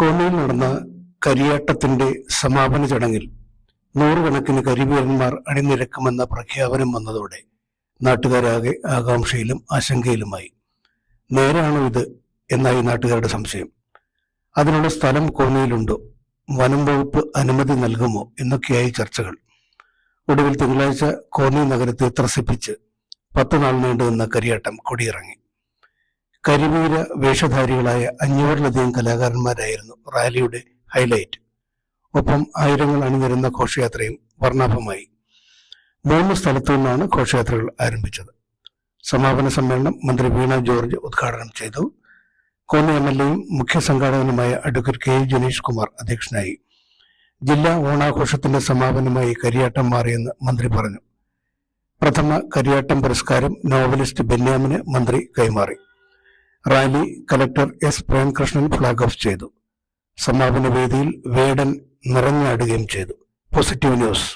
കോന്നിയിൽ നടന്ന കരിയാട്ടത്തിന്റെ സമാപന ചടങ്ങിൽ നൂറുകണക്കിന് കരിവീരന്മാർ അണിനിരക്കുമെന്ന പ്രഖ്യാപനം വന്നതോടെ നാട്ടുകാരാകെ ആകാംക്ഷയിലും ആശങ്കയിലുമായി. നേരാണോ ഇത് എന്നായി നാട്ടുകാരുടെ സംശയം. അതിനുള്ള സ്ഥലം കോന്നിയിലുണ്ടോ, വനം വകുപ്പ് അനുമതി നൽകുമോ എന്നൊക്കെയായി ചർച്ചകൾ. ഒടുവിൽ തിങ്കളാഴ്ച കോന്നി നഗരത്തെ ത്രസിപ്പിച്ച് 10 നാൾ നീണ്ടുനിന്ന കരിയാട്ടം കൊടിയിറങ്ങി. കരിവീര വേഷധാരികളായ 500-ലധികം കലാകാരന്മാരായിരുന്നു റാലിയുടെ ഹൈലൈറ്റ്. ഒപ്പം ആയിരങ്ങൾ അണിനിരുന്ന ഘോഷയാത്രയും വർണ്ണാഭമായി. 3 സ്ഥലത്തു നിന്നാണ് ഘോഷയാത്രകൾ ആരംഭിച്ചത്. സമാപന സമ്മേളനം മന്ത്രി വീണ ജോർജ് ഉദ്ഘാടനം ചെയ്തു. കോന്നി എംഎൽഎയും മുഖ്യ സംഘാടകനുമായ അഡ്വക്കേറ്റ് കെ ജനീഷ് കുമാർ അധ്യക്ഷനായി. ജില്ലാ ഓണാഘോഷത്തിന്റെ സമാപനമായി കരിയാട്ടം മാറിയെന്ന് മന്ത്രി പറഞ്ഞു. പ്രഥമ കരിയാട്ടം പുരസ്കാരം നോവലിസ്റ്റ് ബെന്യാമിന് മന്ത്രി കൈമാറി. Rally collector S Premkrishnan flag off ചെയ്തു. സമാപന വേദിയിൽ വേടൻ നിറഞ്ഞാടുകയും ചെയ്തു. Positive news.